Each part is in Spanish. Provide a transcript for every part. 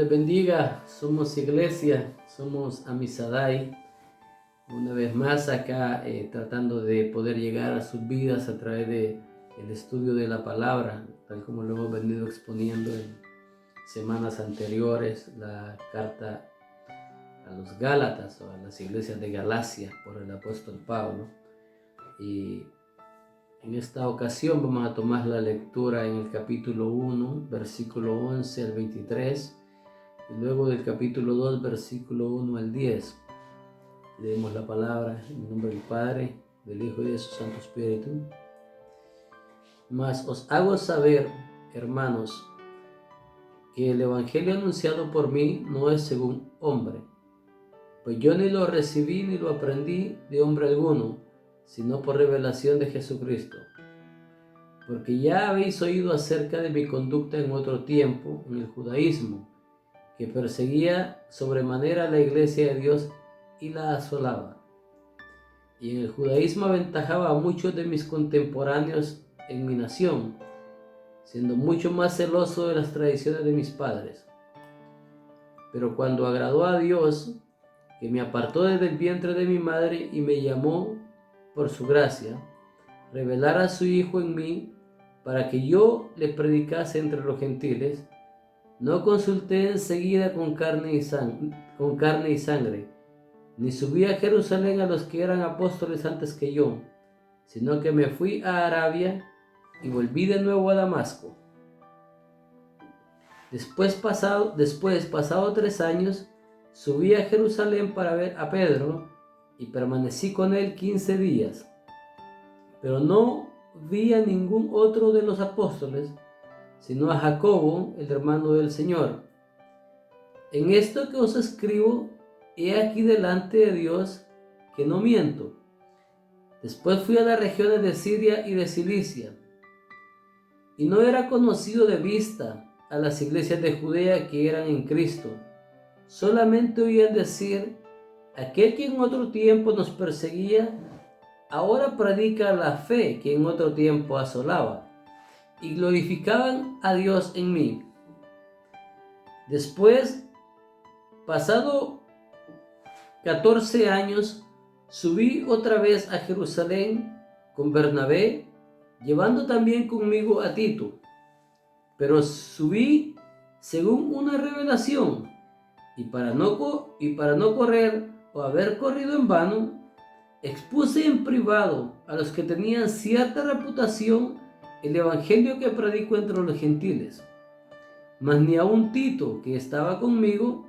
les bendiga, somos iglesia, somos Amisadai, una vez más acá tratando de poder llegar a sus vidas a través del estudio de la palabra, tal como lo hemos venido exponiendo en semanas anteriores, la carta a los Gálatas o a las iglesias de Galacia por el apóstol Pablo. Y en esta ocasión vamos a tomar la lectura en el capítulo 1, versículo 11 al 23, y luego del capítulo 2, versículo 1 al 10. Leemos la palabra en el nombre del Padre, del Hijo y de su Santo Espíritu. Mas os hago saber, hermanos, que el evangelio anunciado por mí no es según hombre, pues yo ni lo recibí ni lo aprendí de hombre alguno, sino por revelación de Jesucristo. Porque ya habéis oído acerca de mi conducta en otro tiempo, en el judaísmo, que perseguía sobremanera la iglesia de Dios y la asolaba. Y en el judaísmo aventajaba a muchos de mis contemporáneos en mi nación, siendo mucho más celoso de las tradiciones de mis padres. Pero cuando agradó a Dios, que me apartó desde el vientre de mi madre y me llamó por su gracia, revelar a su Hijo en mí para que yo le predicase entre los gentiles, no consulté enseguida con carne y sangre, ni subí a Jerusalén a los que eran apóstoles antes que yo, sino que me fui a Arabia y volví de nuevo a Damasco. Después, pasado 3 años, subí a Jerusalén para ver a Pedro y permanecí con él 15 días. Pero no vi a ningún otro de los apóstoles, sino a Jacobo, el hermano del Señor. En esto que os escribo, he aquí delante de Dios que no miento. Después fui a las regiones de Siria y de Cilicia, y no era conocido de vista a las iglesias de Judea que eran en Cristo. Solamente oían decir: aquel que en otro tiempo nos perseguía, ahora predica la fe que en otro tiempo asolaba, y glorificaban a Dios en mí. Después, pasado 14 años, subí otra vez a Jerusalén con Bernabé, llevando también conmigo a Tito. Pero subí según una revelación, y para no correr o haber corrido en vano, expuse en privado a los que tenían cierta reputación el evangelio que predico entre los gentiles. Mas ni aun Tito, que estaba conmigo,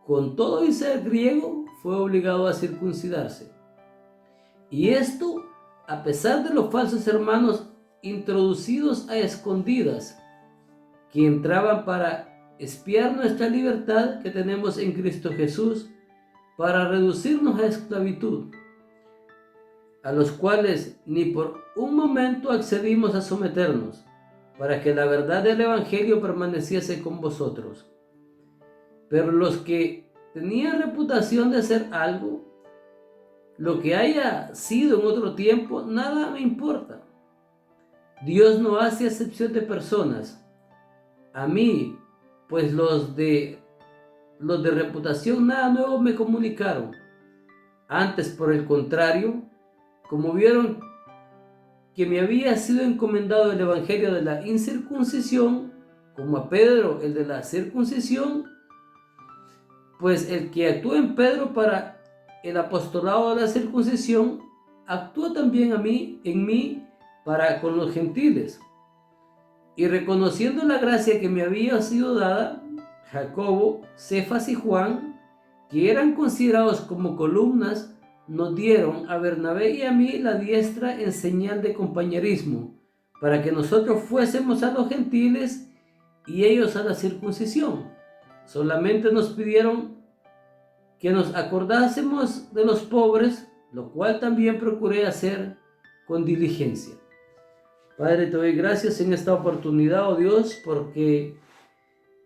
con todo y ser griego, fue obligado a circuncidarse. Y esto a pesar de los falsos hermanos introducidos a escondidas, que entraban para espiar nuestra libertad que tenemos en Cristo Jesús, para reducirnos a esclavitud, a los cuales ni por un momento accedimos a someternos, para que la verdad del Evangelio permaneciese con vosotros. Pero los que tenían reputación de hacer algo, lo que haya sido en otro tiempo, nada me importa. Dios no hace acepción de personas. A mí, pues los de reputación nada nuevo me comunicaron. Antes, por el contrario, como vieron que me había sido encomendado el evangelio de la incircuncisión, como a Pedro el de la circuncisión, pues el que actuó en Pedro para el apostolado de la circuncisión, actuó también en mí para con los gentiles. Y reconociendo la gracia que me había sido dada, Jacobo, Cefas y Juan, que eran considerados como columnas, nos dieron a Bernabé y a mí la diestra en señal de compañerismo, para que nosotros fuésemos a los gentiles y ellos a la circuncisión. Solamente nos pidieron que nos acordásemos de los pobres, lo cual también procuré hacer con diligencia. Padre, te doy gracias en esta oportunidad, oh Dios, porque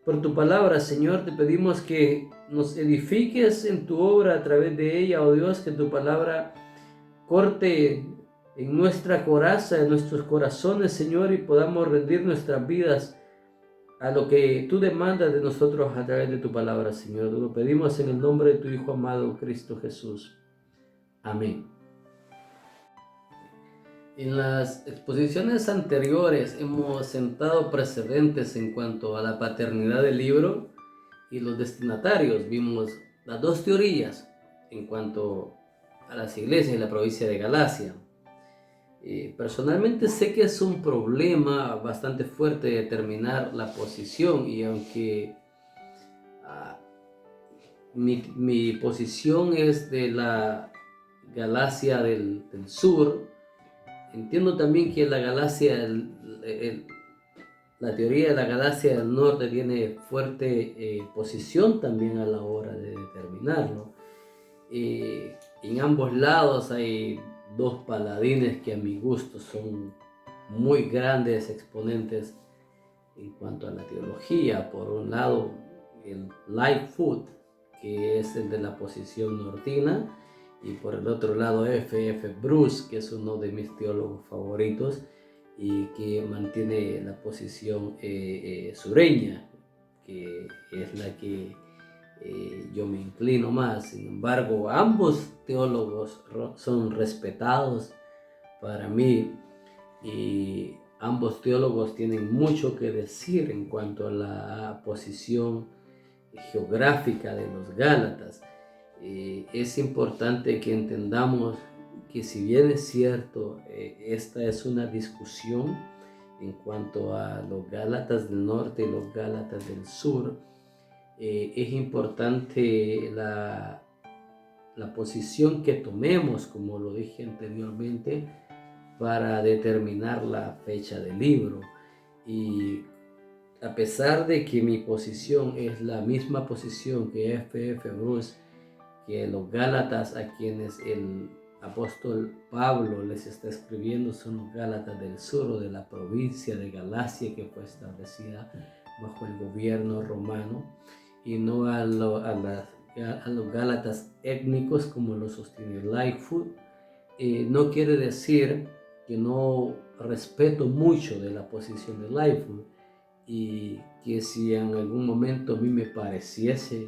por tu palabra, Señor, te pedimos que nos edifiques en tu obra a través de ella, oh Dios, que tu palabra corte en nuestra coraza, en nuestros corazones, Señor, y podamos rendir nuestras vidas a lo que tú demandas de nosotros a través de tu palabra, Señor. Te lo pedimos en el nombre de tu Hijo amado, Cristo Jesús. Amén. En las exposiciones anteriores hemos sentado precedentes en cuanto a la paternidad del libro y los destinatarios. Vimos las dos teorías en cuanto a las iglesias y la provincia de Galacia. Personalmente sé que es un problema bastante fuerte determinar la posición, y aunque mi posición es de la Galacia del sur, entiendo también que la Galacia, la teoría de la Galacia del norte tiene fuerte posición también a la hora de determinarlo. En ambos lados hay dos paladines que a mi gusto son muy grandes exponentes en cuanto a la teología. Por un lado, el Lightfoot, que es el de la posición nortina, y por el otro lado F.F. Bruce, que es uno de mis teólogos favoritos y que mantiene la posición sureña, que es la que yo me inclino más. Sin embargo, ambos teólogos son respetados para mí, y ambos teólogos tienen mucho que decir en cuanto a la posición geográfica de los Gálatas. Es importante que entendamos que, si bien es cierto, esta es una discusión en cuanto a los Gálatas del norte y los Gálatas del sur, es importante la posición que tomemos, como lo dije anteriormente, para determinar la fecha del libro. Y a pesar de que mi posición es la misma posición que F.F. Bruce, que los Gálatas a quienes el apóstol Pablo les está escribiendo son los Gálatas del sur, o de la provincia de Galacia, que fue establecida bajo el gobierno romano, y no a los Gálatas étnicos, como lo sostiene Lightfoot, no quiere decir que no respeto mucho de la posición de Lightfoot, y que si en algún momento a mí me pareciese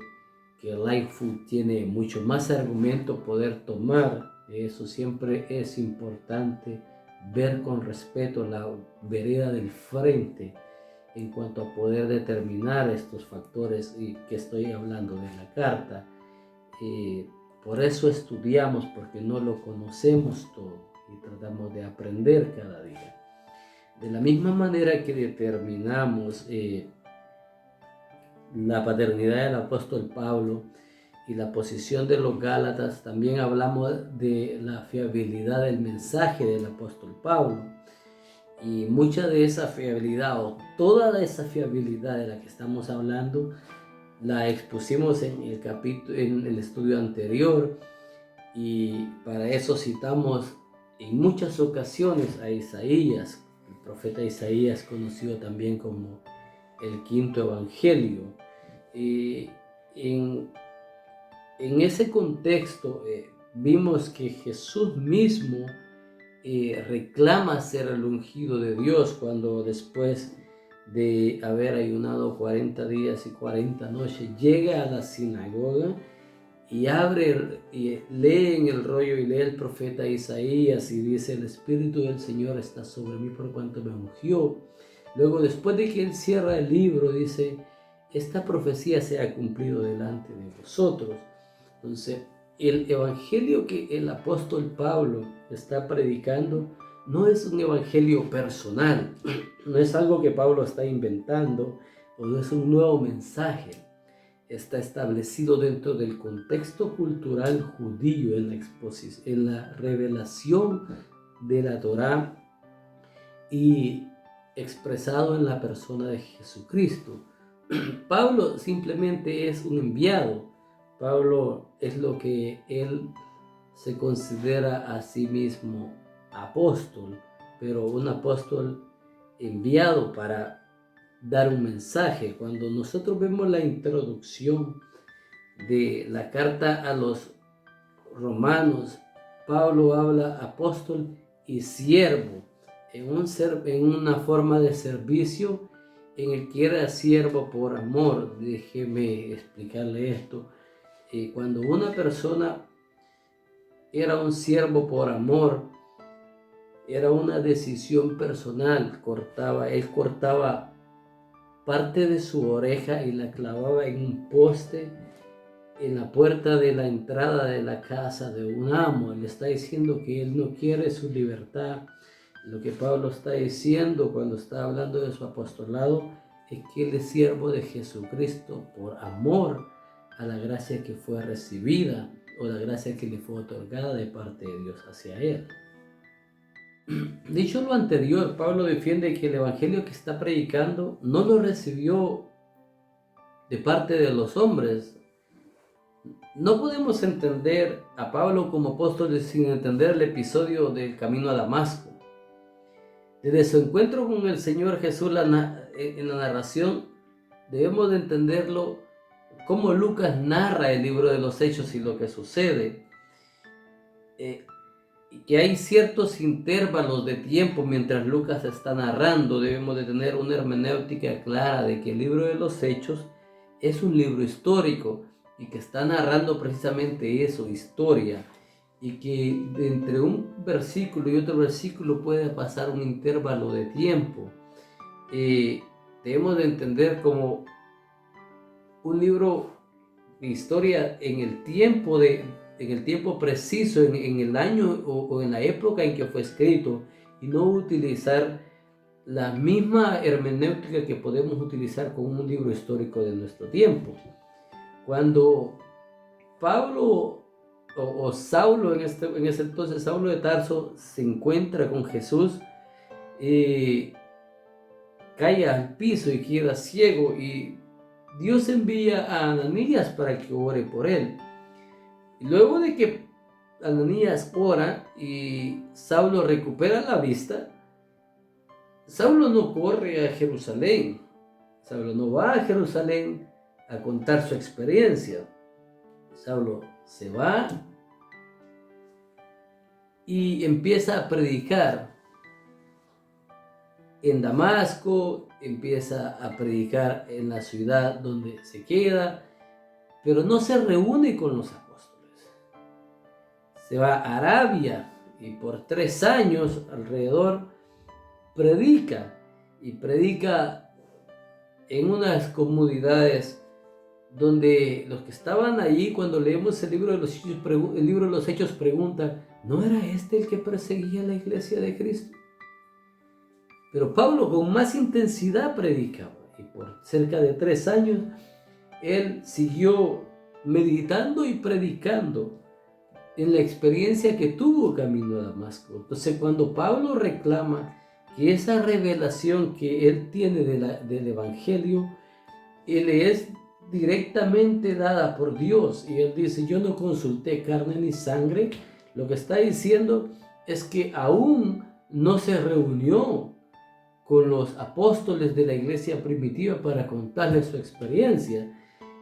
que Lightfoot tiene mucho más argumento poder tomar, eso siempre es importante ver con respeto la vereda del frente en cuanto a poder determinar estos factores y que estoy hablando de la carta. Por eso estudiamos, porque no lo conocemos todo y tratamos de aprender cada día. De la misma manera que determinamos la paternidad del apóstol Pablo y la posición de los Gálatas, también hablamos de la fiabilidad del mensaje del apóstol Pablo. Y mucha de esa fiabilidad, o toda esa fiabilidad de la que estamos hablando, la expusimos en el estudio anterior, y para eso citamos en muchas ocasiones a Isaías, el profeta Isaías, conocido también como el quinto evangelio. En ese contexto vimos que Jesús mismo reclama ser el ungido de Dios, cuando después de haber ayunado 40 días y 40 noches llega a la sinagoga y abre y lee en el rollo y lee el profeta Isaías y dice: el Espíritu del Señor está sobre mí por cuanto me ungió. Luego, después de que él cierra el libro, dice: esta profecía se ha cumplido delante de vosotros. Entonces, el evangelio que el apóstol Pablo está predicando no es un evangelio personal, no es algo que Pablo está inventando, o no es un nuevo mensaje. Está establecido dentro del contexto cultural judío, en la revelación de la Torá, y expresado en la persona de Jesucristo. Pablo simplemente es un enviado. Pablo es lo que él se considera a sí mismo apóstol, pero un apóstol enviado para dar un mensaje. Cuando nosotros vemos la introducción de la carta a los romanos, Pablo habla apóstol y siervo en una forma de servicio en el que era siervo por amor. Déjeme explicarle esto. Cuando una persona era un siervo por amor, era una decisión personal. Él cortaba parte de su oreja y la clavaba en un poste en la puerta de la entrada de la casa de un amo. Él está diciendo que él no quiere su libertad. Lo que Pablo está diciendo cuando está hablando de su apostolado es que él es siervo de Jesucristo por amor a la gracia que fue recibida o la gracia que le fue otorgada de parte de Dios hacia él. Dicho lo anterior, Pablo defiende que el evangelio que está predicando no lo recibió de parte de los hombres. No podemos entender a Pablo como apóstol sin entender el episodio del camino a Damasco. Desde su encuentro con el Señor Jesús en la narración, debemos de entenderlo como Lucas narra el libro de los Hechos y lo que sucede. Que hay ciertos intervalos de tiempo mientras Lucas está narrando. Debemos de tener una hermenéutica clara de que el libro de los Hechos es un libro histórico y que está narrando precisamente eso, historia, y que entre un versículo y otro versículo puede pasar un intervalo de tiempo. Debemos de entender como un libro de historia en el tiempo preciso, en el año o en la época en que fue escrito, y no utilizar la misma hermenéutica que podemos utilizar con un libro histórico de nuestro tiempo. Cuando Pablo o Saulo, en ese entonces Saulo de Tarso, se encuentra con Jesús, cae al piso y queda ciego, y Dios envía a Ananías para que ore por él. Y luego de que Ananías ora y Saulo recupera la vista, Saulo no corre a Jerusalén. Saulo no va a Jerusalén a contar su experiencia. Saulo se va y empieza a predicar en Damasco, empieza a predicar en la ciudad donde se queda, pero no se reúne con los apóstoles. Se va a Arabia y por 3 años alrededor predica en unas comunidades donde los que estaban allí, cuando leemos el libro de los Hechos, preguntan: ¿no era este el que perseguía la iglesia de Cristo? Pero Pablo con más intensidad predicaba, y por cerca de 3 años él siguió meditando y predicando en la experiencia que tuvo camino a Damasco. Entonces, cuando Pablo reclama que esa revelación que él tiene del Evangelio, él es directamente dada por Dios, y él dice: yo no consulté carne ni sangre, lo que está diciendo es que aún no se reunió con los apóstoles de la iglesia primitiva para contarles su experiencia.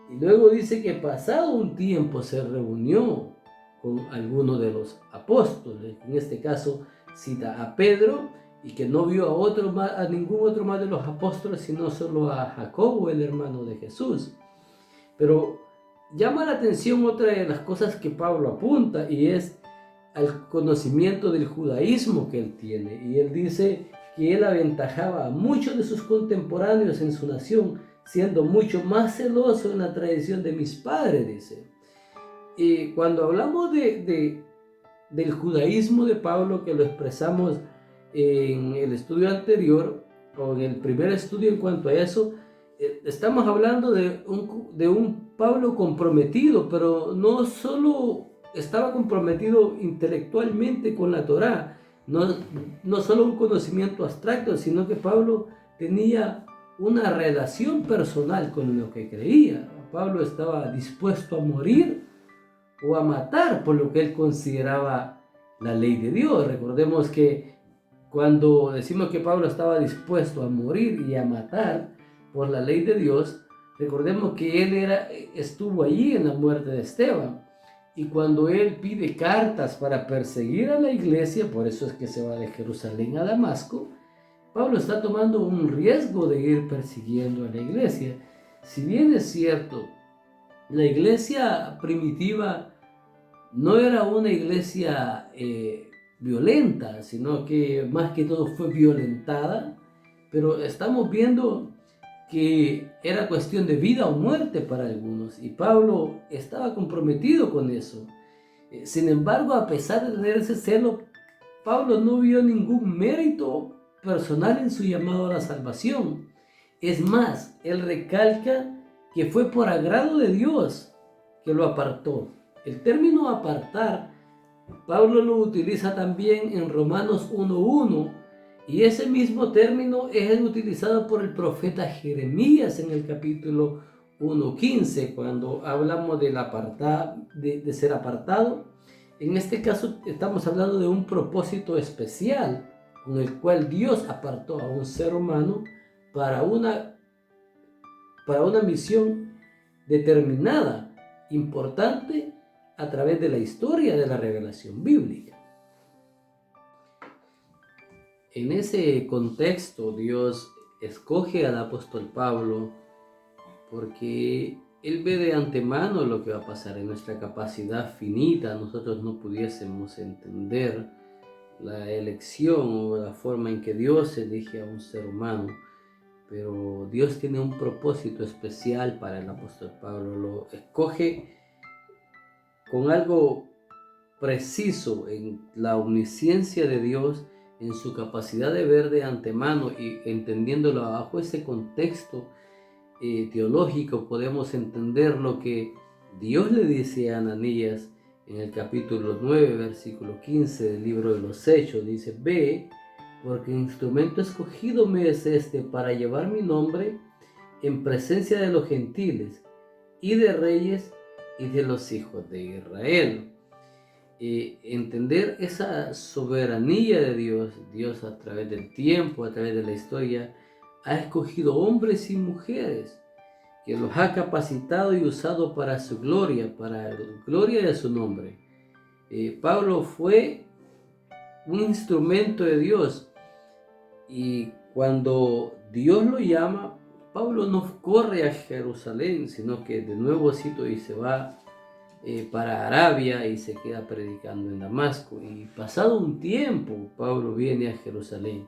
Y luego dice que pasado un tiempo se reunió con algunos de los apóstoles. En este caso cita a Pedro, y que no vio a ningún otro más de los apóstoles, sino solo a Jacobo, el hermano de Jesús. Pero llama la atención otra de las cosas que Pablo apunta, y es al conocimiento del judaísmo que él tiene. Y él dice que él aventajaba a muchos de sus contemporáneos en su nación, siendo mucho más celoso en la tradición de mis padres, dice. Y cuando hablamos del judaísmo de Pablo, que lo expresamos en el estudio anterior, o en el primer estudio en cuanto a eso, estamos hablando de un Pablo comprometido, pero no solo estaba comprometido intelectualmente con la Torá, no solo un conocimiento abstracto, sino que Pablo tenía una relación personal con lo que creía. Pablo estaba dispuesto a morir o a matar por lo que él consideraba la ley de Dios. Recordemos que cuando decimos que Pablo estaba dispuesto a morir y a matar por la ley de Dios, recordemos que él estuvo allí en la muerte de Esteban. Y cuando él pide cartas para perseguir a la iglesia, por eso es que se va de Jerusalén a Damasco, Pablo está tomando un riesgo de ir persiguiendo a la iglesia. Si bien es cierto, la iglesia primitiva no era una iglesia violenta, sino que más que todo fue violentada, pero estamos viendo que era cuestión de vida o muerte para algunos, y Pablo estaba comprometido con eso. Sin embargo, a pesar de tener ese celo, Pablo no vio ningún mérito personal en su llamado a la salvación. Es más, él recalca que fue por agrado de Dios que lo apartó. El término apartar, Pablo lo utiliza también en Romanos 1:1, y ese mismo término es el utilizado por el profeta Jeremías en el capítulo 1:15, cuando hablamos de ser apartado. En este caso estamos hablando de un propósito especial con el cual Dios apartó a un ser humano para una misión determinada, importante, a través de la historia de la revelación bíblica. En ese contexto, Dios escoge al apóstol Pablo porque Él ve de antemano lo que va a pasar. En nuestra capacidad finita, nosotros no pudiésemos entender la elección o la forma en que Dios elige a un ser humano, pero Dios tiene un propósito especial para el apóstol Pablo. Lo escoge con algo preciso en la omnisciencia de Dios, en su capacidad de ver de antemano, y entendiéndolo bajo ese contexto teológico podemos entender lo que Dios le dice a Ananías en el capítulo 9, versículo 15 del libro de los Hechos. Dice: ve, porque instrumento escogido me es este para llevar mi nombre en presencia de los gentiles y de reyes y de los hijos de Israel. Entender esa soberanía de Dios. Dios, a través del tiempo, a través de la historia, ha escogido hombres y mujeres que los ha capacitado y usado para su gloria, para la gloria de su nombre. Pablo fue un instrumento de Dios, y cuando Dios lo llama, Pablo no corre a Jerusalén, sino que de nuevo cito y se va para Arabia y se queda predicando en Damasco. Y pasado un tiempo, Pablo viene a Jerusalén.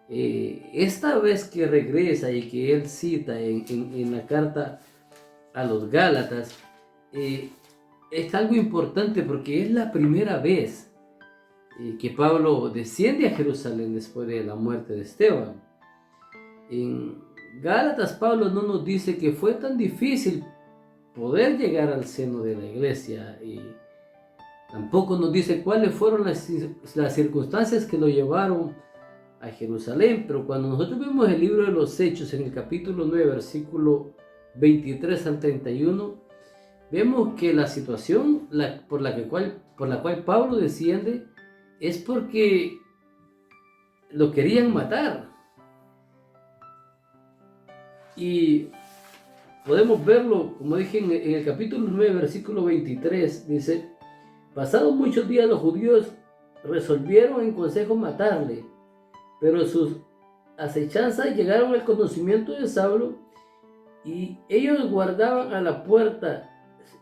Esta vez que regresa y que él cita en la carta a los Gálatas, es algo importante porque es la primera vez que Pablo desciende a Jerusalén después de la muerte de Esteban. En Gálatas, Pablo no nos dice que fue tan difícil poder llegar al seno de la iglesia, y tampoco nos dice cuáles fueron las circunstancias que lo llevaron a Jerusalén. Pero cuando nosotros vemos el libro de los Hechos en el capítulo 9, versículo 23 al 31, vemos que la situación por la cual Pablo desciende es porque lo querían matar. Y podemos verlo, como dije, en el capítulo 9, versículo 23, dice: pasados muchos días los judíos resolvieron en consejo matarle, pero sus acechanzas llegaron al conocimiento de Saulo, y ellos guardaban a la puerta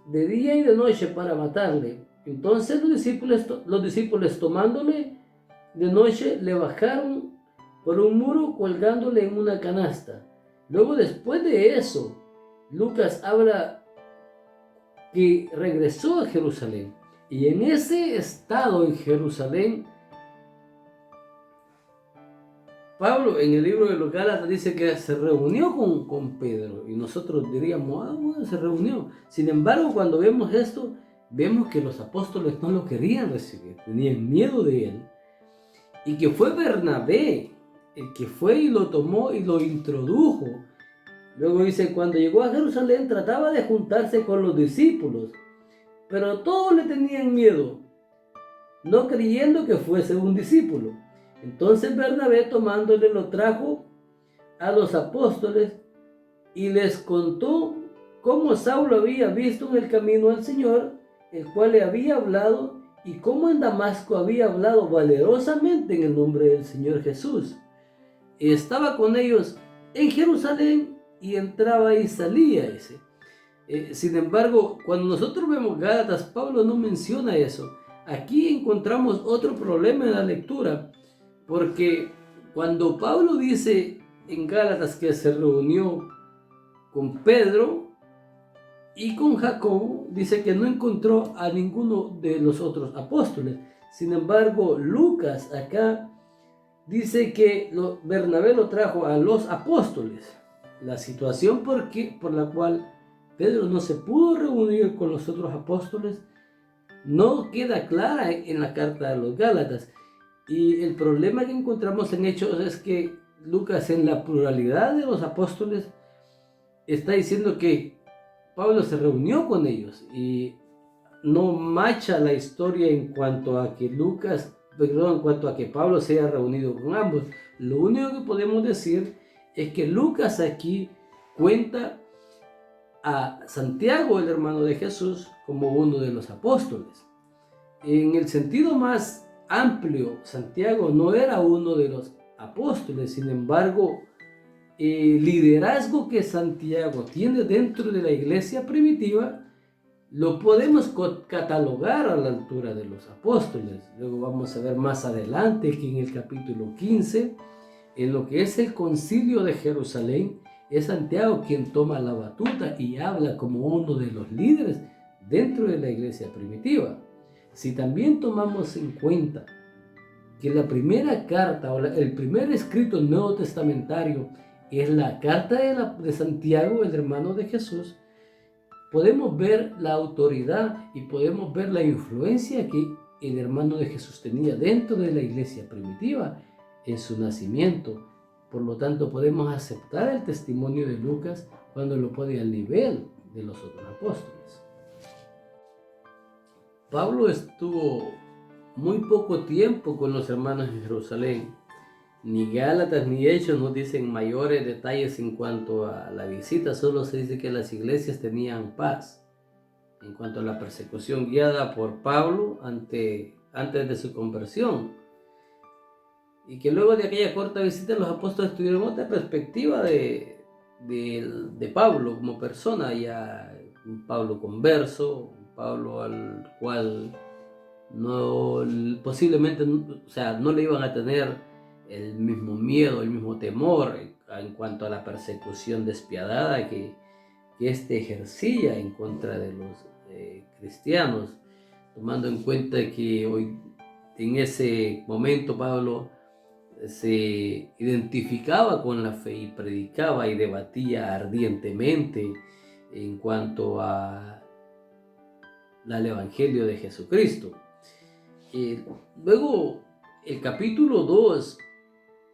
de día y de noche para matarle. Entonces los discípulos tomándole de noche, le bajaron por un muro colgándole en una canasta. Luego, después de eso, Lucas habla que regresó a Jerusalén, y en ese estado en Jerusalén, Pablo en el libro de los Gálatas dice que se reunió con Pedro, y nosotros diríamos: bueno, se reunió. Sin embargo, cuando vemos esto, vemos que los apóstoles no lo querían recibir, tenían miedo de él, y que fue Bernabé el que fue y lo tomó y lo introdujo. Luego dice: cuando llegó a Jerusalén trataba de juntarse con los discípulos, pero todos le tenían miedo, no creyendo que fuese un discípulo. Entonces Bernabé, tomándole, lo trajo a los apóstoles y les contó cómo Saulo había visto en el camino al Señor, el cual le había hablado, y cómo en Damasco había hablado valerosamente en el nombre del Señor Jesús. estaba con ellos en Jerusalén y entraba y salía ese. Sin embargo, cuando nosotros vemos Gálatas, Pablo no menciona eso. Aquí encontramos otro problema en la lectura, porque cuando Pablo dice en Gálatas que se reunió con Pedro y con Jacobo, dice que no encontró a ninguno de los otros apóstoles. Sin embargo, Lucas acá dice que Bernabé lo trajo a los apóstoles. La situación por la cual Pedro no se pudo reunir con los otros apóstoles no queda clara en la carta de los Gálatas. Y el problema que encontramos en Hechos es que Lucas, en la pluralidad de los apóstoles, está diciendo que Pablo se reunió con ellos y no macha la historia en cuanto a que en cuanto a que Pablo se haya reunido con ambos. Lo único que podemos decir es que Lucas aquí cuenta a Santiago, el hermano de Jesús, como uno de los apóstoles. En el sentido más amplio, Santiago no era uno de los apóstoles. Sin embargo, el liderazgo que Santiago tiene dentro de la iglesia primitiva lo podemos catalogar a la altura de los apóstoles. Luego vamos a ver más adelante que en el capítulo 15, en lo que es el concilio de Jerusalén, es Santiago quien toma la batuta y habla como uno de los líderes dentro de la iglesia primitiva. Si también tomamos en cuenta que la primera carta o el primer escrito nuevo testamentario es la carta de Santiago, el hermano de Jesús, podemos ver la autoridad y podemos ver la influencia que el hermano de Jesús tenía dentro de la iglesia primitiva en su nacimiento. Por lo tanto, podemos aceptar el testimonio de Lucas cuando lo pone al nivel de los otros apóstoles. Pablo estuvo muy poco tiempo con los hermanos en Jerusalén. Ni Gálatas ni Hechos nos dicen mayores detalles en cuanto a la visita, solo se dice que las iglesias tenían paz. En cuanto a la persecución guiada por Pablo antes de su conversión, y que luego de aquella corta visita los apóstoles tuvieron otra perspectiva de Pablo como persona, ya un Pablo converso, un Pablo al cual posiblemente no le iban a tener el mismo miedo, el mismo temor en cuanto a la persecución despiadada que éste ejercía en contra de los cristianos, tomando en cuenta que hoy, en ese momento, Pablo se identificaba con la fe y predicaba y debatía ardientemente en cuanto al Evangelio de Jesucristo. Luego, el capítulo 2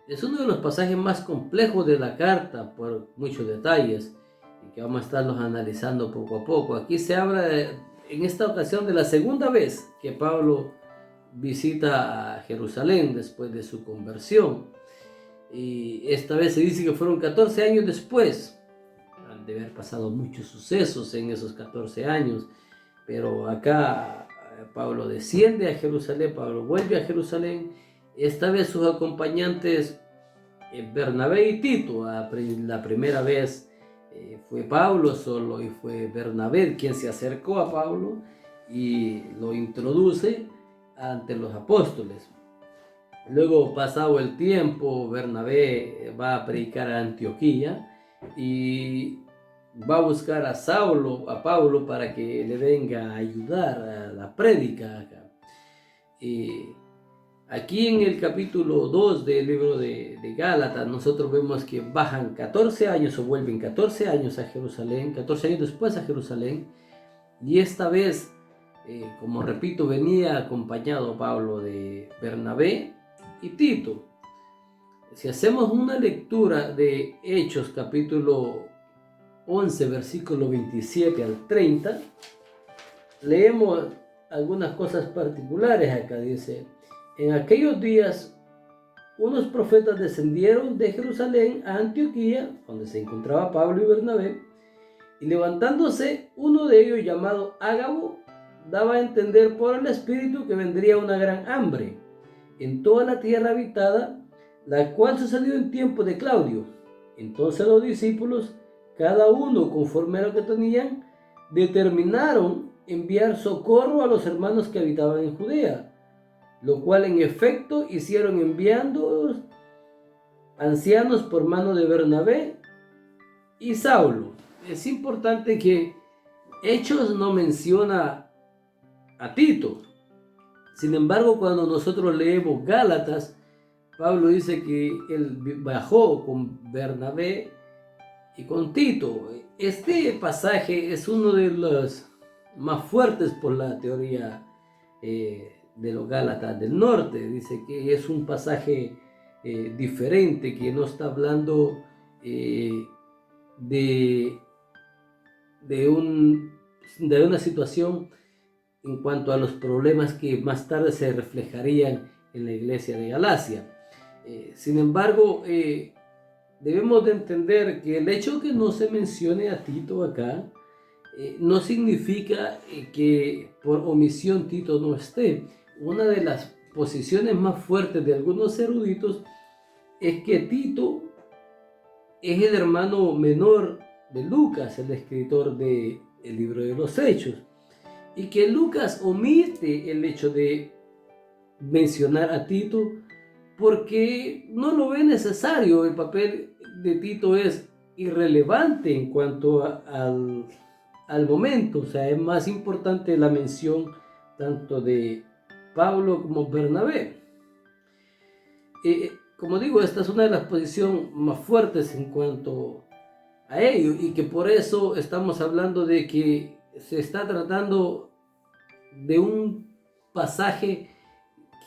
es uno de los pasajes más complejos de la carta por muchos detalles y que vamos a estarlos analizando poco a poco. Aquí se habla en esta ocasión de la segunda vez que Pablo visita a Jerusalén después de su conversión, y esta vez se dice que fueron 14 años después. Han de haber pasado muchos sucesos en esos 14 años, pero acá Pablo desciende a Jerusalén, Pablo vuelve a Jerusalén. Esta vez sus acompañantes Bernabé y Tito. La primera vez fue Pablo solo y fue Bernabé quien se acercó a Pablo y lo introduce ante los apóstoles. Luego, pasado el tiempo, Bernabé va a predicar a Antioquía y va a buscar a Pablo para que le venga a ayudar a la prédica acá. Aquí en el capítulo 2 del libro de Gálatas, nosotros vemos que bajan 14 años o vuelven 14 años a Jerusalén, 14 años después a Jerusalén, y esta vez, como repito, venía acompañado Pablo de Bernabé y Tito. Si hacemos una lectura de Hechos capítulo 11, versículo 27 al 30, leemos algunas cosas particulares acá. Dice: en aquellos días unos profetas descendieron de Jerusalén a Antioquía, donde se encontraba Pablo y Bernabé, y levantándose uno de ellos, llamado Ágabo, daba a entender por el Espíritu que vendría una gran hambre en toda la tierra habitada, la cual sucedió en tiempo de Claudio. Entonces los discípulos, cada uno conforme a lo que tenían, determinaron enviar socorro a los hermanos que habitaban en Judea, lo cual en efecto hicieron enviando ancianos por mano de Bernabé y Saulo. Es importante que Hechos no menciona a Tito. Sin embargo, cuando nosotros leemos Gálatas, Pablo dice que él bajó con Bernabé y con Tito. Este pasaje es uno de los más fuertes por la teoría de los Gálatas del norte. Dice que es un pasaje diferente, que no está hablando de una situación en cuanto a los problemas que más tarde se reflejarían en la iglesia de Galacia. Sin embargo, debemos de entender que el hecho que no se mencione a Tito acá no significa que por omisión Tito no esté. Una de las posiciones más fuertes de algunos eruditos es que Tito es el hermano menor de Lucas, el escritor del libro de los Hechos, y que Lucas omite el hecho de mencionar a Tito porque no lo ve necesario. El papel de Tito es irrelevante en cuanto al momento. O sea, es más importante la mención tanto de Pablo como Bernabé. Como digo, esta es una de las posiciones más fuertes en cuanto a ello, y que por eso estamos hablando de que se está tratando de un pasaje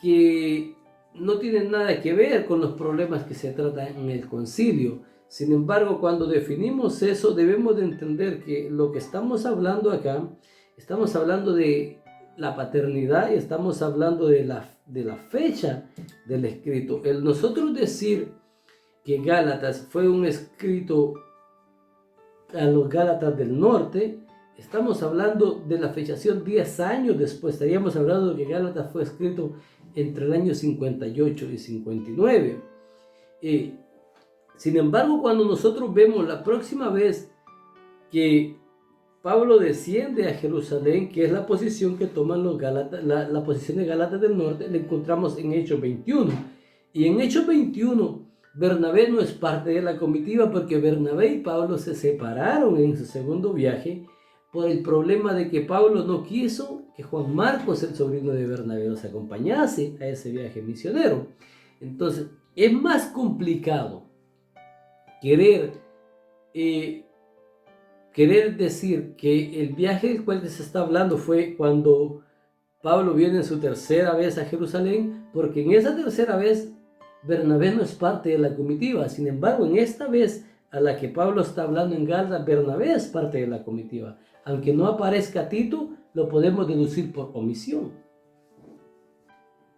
que no tiene nada que ver con los problemas que se tratan en el concilio. Sin embargo, cuando definimos eso, debemos de entender que lo que estamos hablando acá, estamos hablando de la paternidad y estamos hablando de la fecha del escrito. El nosotros decir que Gálatas fue un escrito a los Gálatas del norte, estamos hablando de la fechación 10 años después. Estaríamos hablando de que Gálatas fue escrito entre el año 58 y 59. Sin embargo, cuando nosotros vemos la próxima vez que Pablo desciende a Jerusalén, que es la posición que toman los Gálatas, la posición de Gálatas del norte, la encontramos en Hechos 21. Y en Hechos 21, Bernabé no es parte de la comitiva, porque Bernabé y Pablo se separaron en su segundo viaje por el problema de que Pablo no quiso que Juan Marcos, el sobrino de Bernabé, los acompañase a ese viaje misionero. Entonces, es más complicado querer decir que el viaje del cual se está hablando fue cuando Pablo viene en su tercera vez a Jerusalén, porque en esa tercera vez Bernabé no es parte de la comitiva. Sin embargo, en esta vez a la que Pablo está hablando en Gálatas, Bernabé es parte de la comitiva. Aunque no aparezca Tito, lo podemos deducir por omisión.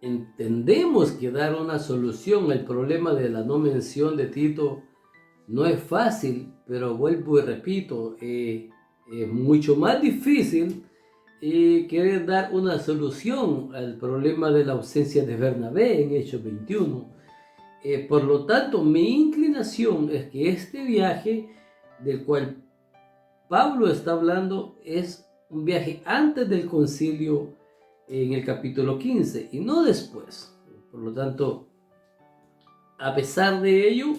Entendemos que dar una solución al problema de la no mención de Tito no es fácil, pero vuelvo y repito, es mucho más difícil querer dar una solución al problema de la ausencia de Bernabé en Hechos 21. Por lo tanto, mi inclinación es que este viaje del cual Pablo está hablando es un viaje antes del concilio en el capítulo 15 y no después. Por lo tanto, a pesar de ello,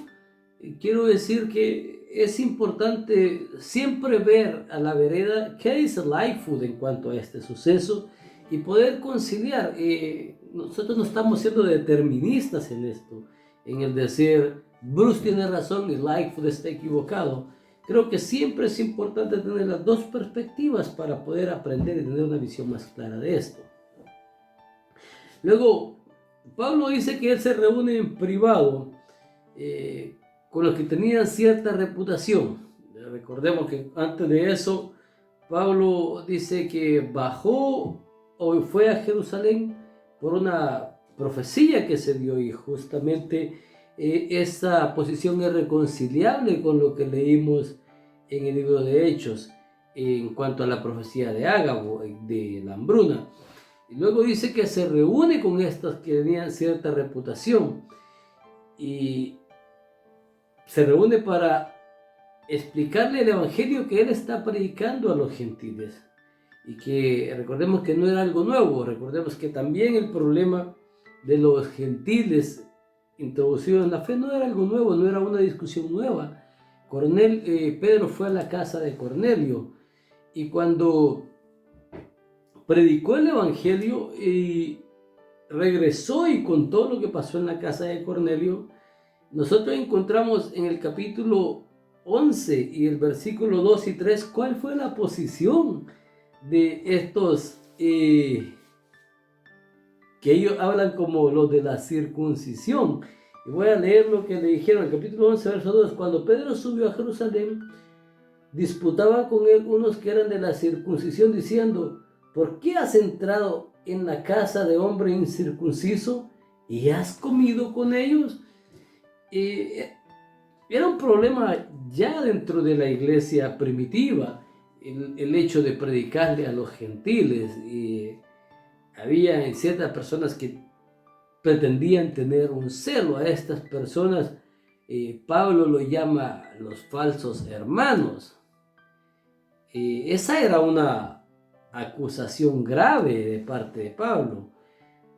quiero decir que es importante siempre ver a la vereda qué dice Lightfoot en cuanto a este suceso y poder conciliar. Nosotros no estamos siendo deterministas en esto, en el decir Bruce tiene razón y Lightfoot está equivocado. Creo que siempre es importante tener las dos perspectivas para poder aprender y tener una visión más clara de esto. Luego, Pablo dice que él se reúne en privado con los que tenían cierta reputación. Recordemos que antes de eso, Pablo dice que bajó o fue a Jerusalén por una profecía que se dio, y justamente esa posición es reconciliable con lo que leímos en el libro de Hechos en cuanto a la profecía de Ágabo, de la hambruna. Y luego dice que se reúne con estos que tenían cierta reputación. y se reúne para explicarle el evangelio que él está predicando a los gentiles. Y que recordemos que no era algo nuevo, recordemos que también el problema de los gentiles introducidos en la fe no era algo nuevo, no era una discusión nueva. Pedro fue a la casa de Cornelio y cuando predicó el evangelio y regresó y contó lo que pasó en la casa de Cornelio, nosotros encontramos en el capítulo 11 y el versículo 2 y 3 cuál fue la posición de estos que ellos hablan como los de la circuncisión. Y voy a leer lo que le dijeron, el capítulo 11, verso 2. Cuando Pedro subió a Jerusalén, disputaban con él unos que eran de la circuncisión, diciendo: ¿por qué has entrado en la casa de hombre incircunciso y has comido con ellos? Era un problema ya dentro de la iglesia primitiva, el hecho de predicarle a los gentiles. Había ciertas personas que pretendían tener un celo a estas personas. Pablo lo llama los falsos hermanos. Esa era una acusación grave de parte de Pablo,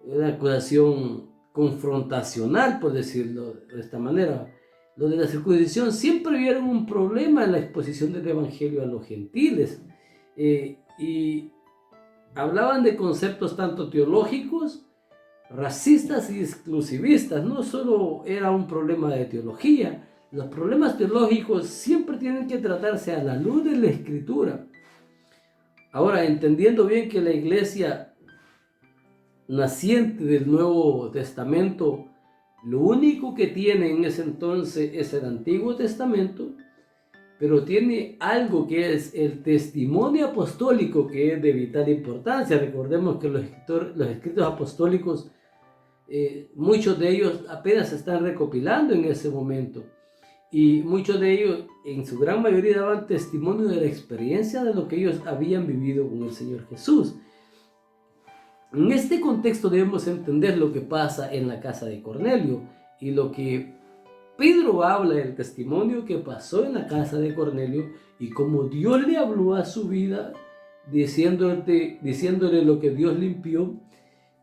una acusación confrontacional, por decirlo de esta manera. Los de la circuncisión siempre vieron un problema en la exposición del evangelio a los gentiles, y hablaban de conceptos tanto teológicos, racistas y exclusivistas. No solo era un problema de teología, los problemas teológicos siempre tienen que tratarse a la luz de la Escritura. Ahora, entendiendo bien que la iglesia naciente del Nuevo Testamento, lo único que tiene en ese entonces es el Antiguo Testamento, pero tiene algo que es el testimonio apostólico, que es de vital importancia. Recordemos que los escritos apostólicos, muchos de ellos apenas se están recopilando en ese momento, y muchos de ellos, en su gran mayoría, daban testimonio de la experiencia de lo que ellos habían vivido con el Señor Jesús. En este contexto debemos entender lo que pasa en la casa de Cornelio y lo que Pedro habla del testimonio que pasó en la casa de Cornelio y cómo Dios le habló a su vida, diciéndole lo que Dios limpió,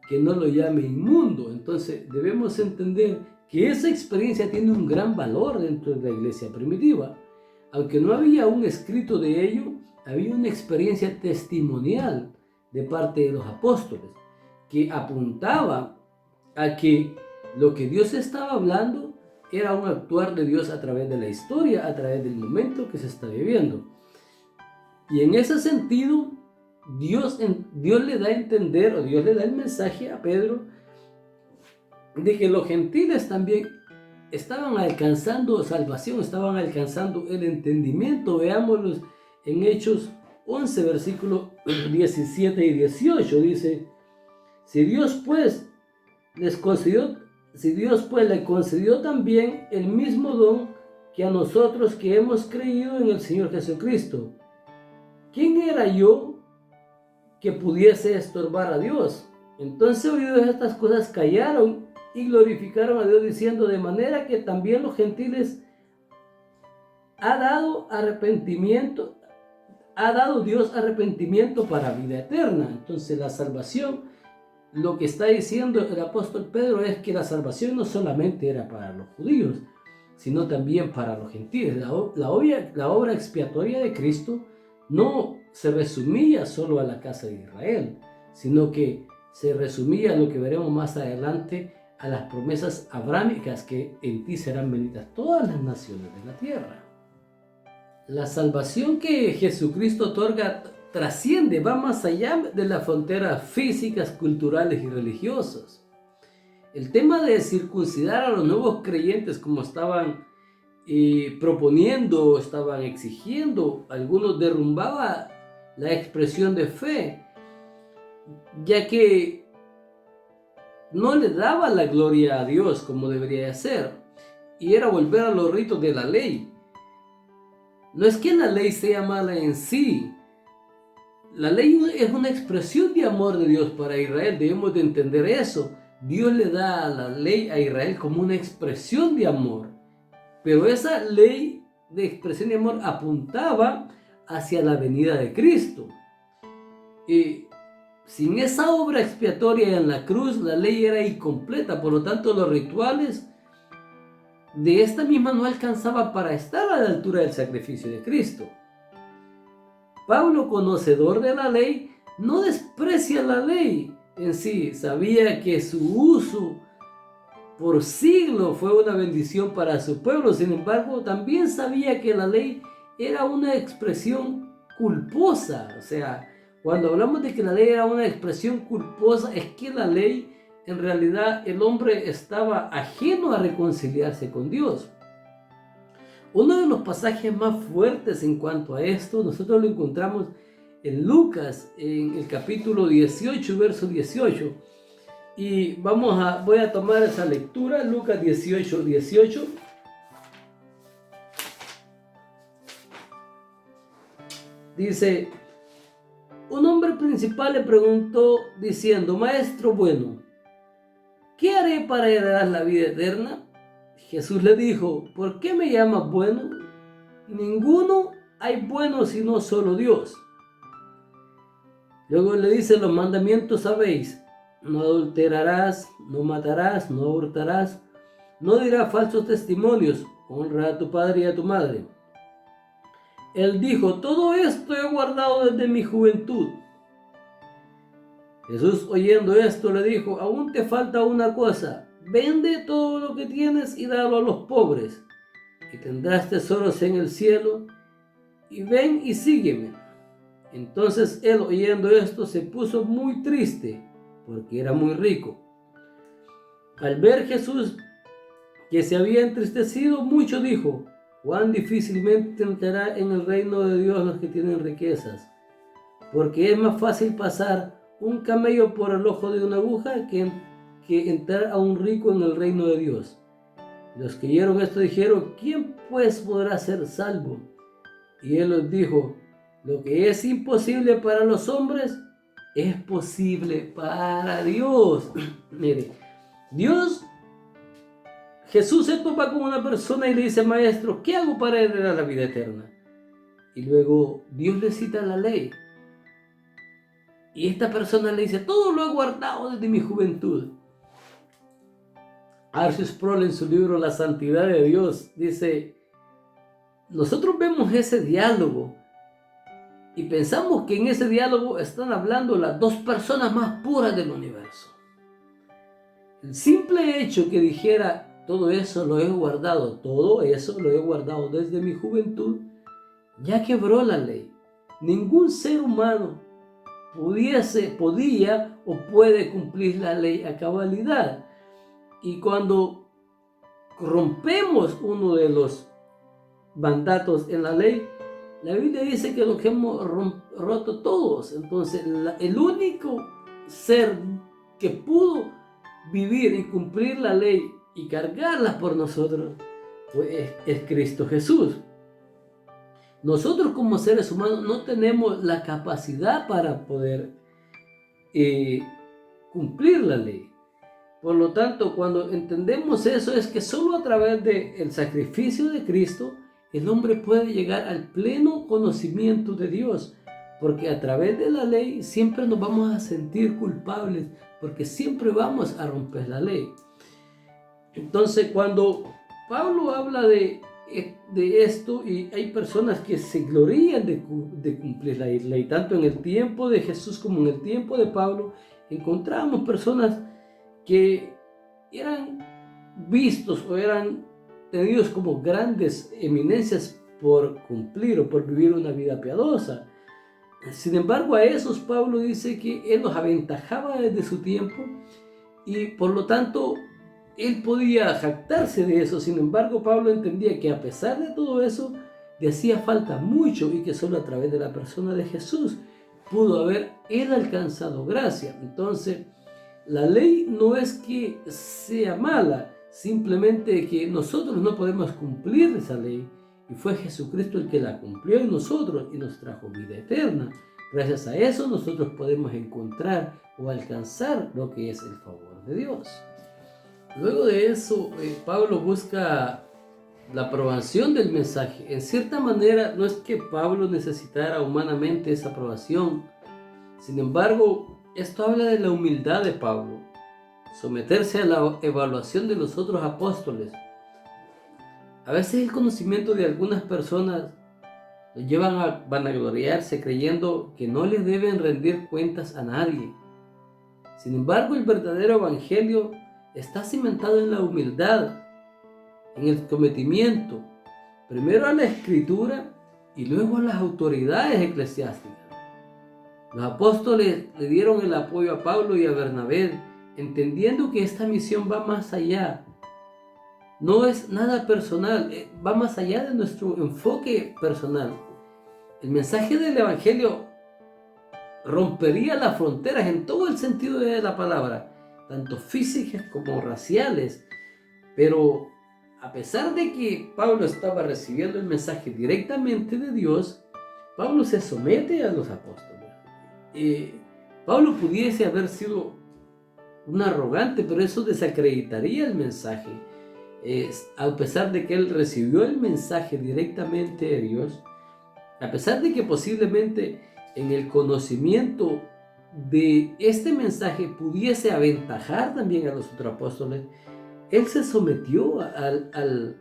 que no lo llame inmundo. Entonces debemos entender que esa experiencia tiene un gran valor dentro de la iglesia primitiva. Aunque no había un escrito de ello, había una experiencia testimonial de parte de los apóstoles que apuntaba a que lo que Dios estaba hablando era un actuar de Dios a través de la historia, a través del momento que se está viviendo. Y en ese sentido, Dios le da a entender, o Dios le da el mensaje a Pedro, de que los gentiles también estaban alcanzando salvación, estaban alcanzando el entendimiento. Veámoslos en Hechos 11, versículos 17 y 18. Dice: Si Dios pues le concedió también el mismo don que a nosotros que hemos creído en el Señor Jesucristo, ¿quién era yo que pudiese estorbar a Dios? Entonces, oídos estas cosas, callaron y glorificaron a Dios, diciendo: de manera que también los gentiles ha dado Dios arrepentimiento para vida eterna. Entonces, la salvación, lo que está diciendo el apóstol Pedro es que la salvación no solamente era para los judíos, sino también para los gentiles. La obra expiatoria de Cristo no se resumía solo a la casa de Israel, sino que se resumía, lo que veremos más adelante, a las promesas abrámicas, que en ti serán benditas todas las naciones de la tierra. La salvación que Jesucristo otorga trasciende, va más allá de las fronteras físicas, culturales y religiosas. El tema de circuncidar a los nuevos creyentes, como estaban proponiendo, estaban exigiendo, algunos derrumbaba la expresión de fe, ya que no le daba la gloria a Dios como debería ser, y era volver a los ritos de la ley. No es que la ley sea mala en sí. La ley es una expresión de amor de Dios para Israel, debemos de entender eso. Dios le da la ley a Israel como una expresión de amor, pero esa ley de expresión de amor apuntaba hacia la venida de Cristo. Y sin esa obra expiatoria en la cruz, la ley era incompleta, por lo tanto los rituales de esta misma no alcanzaban para estar a la altura del sacrificio de Cristo. Pablo, conocedor de la ley, no desprecia la ley en sí, sabía que su uso por siglos fue una bendición para su pueblo. Sin embargo, también sabía que la ley era una expresión culposa. O sea, cuando hablamos de que la ley era una expresión culposa, es que la ley, en realidad, el hombre estaba ajeno a reconciliarse con Dios. Uno de los pasajes más fuertes en cuanto a esto, nosotros lo encontramos en Lucas, en el capítulo 18, verso 18. Y voy a tomar esa lectura, Lucas 18, 18. Dice, un hombre principal le preguntó diciendo, Maestro bueno, ¿qué haré para heredar la vida eterna? Jesús le dijo, ¿por qué me llamas bueno? Ninguno hay bueno sino solo Dios. Luego le dice, los mandamientos sabéis, no adulterarás, no matarás, no hurtarás, no dirás falsos testimonios, honra a tu padre y a tu madre. Él dijo, todo esto he guardado desde mi juventud. Jesús, oyendo esto, le dijo, aún te falta una cosa, vende todo lo que tienes y dalo a los pobres, y tendrás tesoros en el cielo, y ven y sígueme. Entonces él, oyendo esto, se puso muy triste, porque era muy rico. Al ver Jesús que se había entristecido mucho, dijo, cuán difícilmente entrará en el reino de Dios los que tienen riquezas, porque es más fácil pasar un camello por el ojo de una aguja que entrar a un rico en el reino de Dios. Los que oyeron esto dijeron, ¿quién pues podrá ser salvo? Y él les dijo, lo que es imposible para los hombres es posible para Dios. Mire, Jesús se topa con una persona y le dice, Maestro, ¿qué hago para heredar la vida eterna? Y luego Dios le cita la ley. Y esta persona le dice, todo lo he guardado desde mi juventud. R.C. Sproul, en su libro La Santidad de Dios, dice, nosotros vemos ese diálogo y pensamos que en ese diálogo están hablando las dos personas más puras del universo. El simple hecho que dijera, todo eso lo he guardado desde mi juventud, ya quebró la ley. Ningún ser humano podía o puede cumplir la ley a cabalidad. Y cuando rompemos uno de los mandatos en la ley, la Biblia dice que los hemos roto todos. Entonces, el único ser que pudo vivir y cumplir la ley y cargarla por nosotros pues, es Cristo Jesús. Nosotros como seres humanos no tenemos la capacidad para poder cumplir la ley. Por lo tanto, cuando entendemos eso, es que solo a través del sacrificio de Cristo, el hombre puede llegar al pleno conocimiento de Dios. Porque a través de la ley siempre nos vamos a sentir culpables, porque siempre vamos a romper la ley. Entonces, cuando Pablo habla de esto, y hay personas que se glorían de cumplir la ley, tanto en el tiempo de Jesús como en el tiempo de Pablo, encontramos personas que eran vistos o eran tenidos como grandes eminencias por cumplir o por vivir una vida piadosa. Sin embargo, a esos Pablo dice que él los aventajaba desde su tiempo y por lo tanto él podía jactarse de eso. Sin embargo, Pablo entendía que a pesar de todo eso, le hacía falta mucho y que solo a través de la persona de Jesús pudo haber él alcanzado gracia. Entonces, la ley no es que sea mala, simplemente que nosotros no podemos cumplir esa ley. Y fue Jesucristo el que la cumplió en nosotros y nos trajo vida eterna. Gracias a eso nosotros podemos encontrar o alcanzar lo que es el favor de Dios. Luego de eso, Pablo busca la aprobación del mensaje. En cierta manera, no es que Pablo necesitara humanamente esa aprobación. Sin embargo, esto habla de la humildad de Pablo. Someterse a la evaluación de los otros apóstoles. A veces el conocimiento de algunas personas los llevan a vanagloriarse creyendo que no les deben rendir cuentas a nadie. Sin embargo, el verdadero evangelio está cimentado en la humildad, en el sometimiento, primero a la Escritura y luego a las autoridades eclesiásticas. Los apóstoles le dieron el apoyo a Pablo y a Bernabé, entendiendo que esta misión va más allá. No es nada personal, va más allá de nuestro enfoque personal. El mensaje del Evangelio rompería las fronteras en todo el sentido de la palabra, tanto físicas como raciales. Pero a pesar de que Pablo estaba recibiendo el mensaje directamente de Dios, Pablo se somete a los apóstoles. Pablo pudiese haber sido un arrogante, pero eso desacreditaría el mensaje. A pesar de que él recibió el mensaje directamente de Dios, a pesar de que posiblemente en el conocimiento de este mensaje pudiese aventajar también a los otros apóstoles, él se sometió al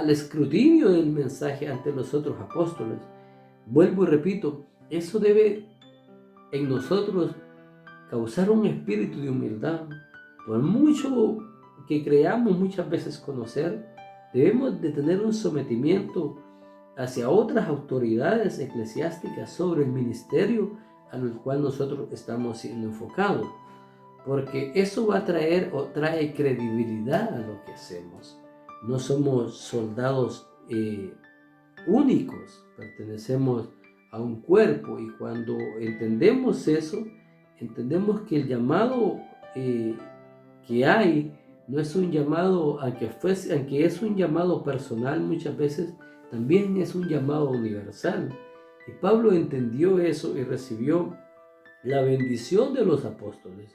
escrutinio del mensaje ante los otros apóstoles. Vuelvo y repito, eso debe en nosotros causar un espíritu de humildad. Por mucho que creamos muchas veces conocer, debemos de tener un sometimiento hacia otras autoridades eclesiásticas sobre el ministerio al cual nosotros estamos siendo enfocados, porque eso va a traer o trae credibilidad a lo que hacemos. No somos soldados únicos, pertenecemos a un cuerpo, y cuando entendemos eso, entendemos que el llamado que hay no es un llamado, aunque es un llamado personal, muchas veces también es un llamado universal. Y Pablo entendió eso y recibió la bendición de los apóstoles.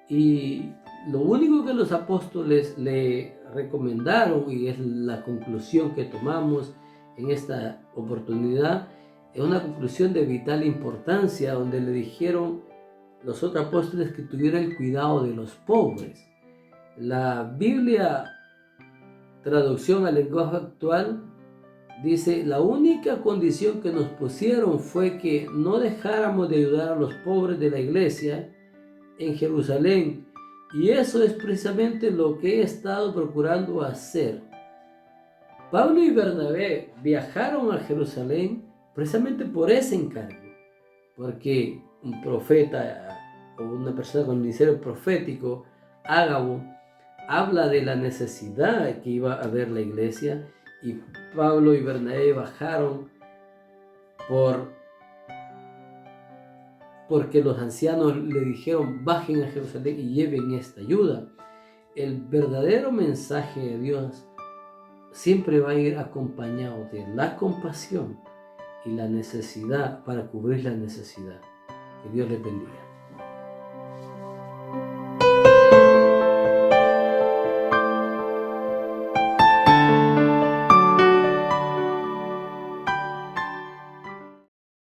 Y lo único que los apóstoles le recomendaron, y es la conclusión que tomamos en esta oportunidad, es una conclusión de vital importancia, donde le dijeron los otros apóstoles que tuvieran el cuidado de los pobres. La Biblia, traducción al lenguaje actual, dice: la única condición que nos pusieron fue que no dejáramos de ayudar a los pobres de la iglesia en Jerusalén, y eso es precisamente lo que he estado procurando hacer. Pablo y Bernabé viajaron a Jerusalén precisamente por ese encargo, porque un profeta o una persona con ministerio profético, Ágabo, habla de la necesidad que iba a haber la iglesia, y Pablo y Bernabé bajaron porque los ancianos le dijeron: bajen a Jerusalén y lleven esta ayuda. El verdadero mensaje de Dios siempre va a ir acompañado de la compasión y la necesidad, para cubrir la necesidad. Que Dios les bendiga.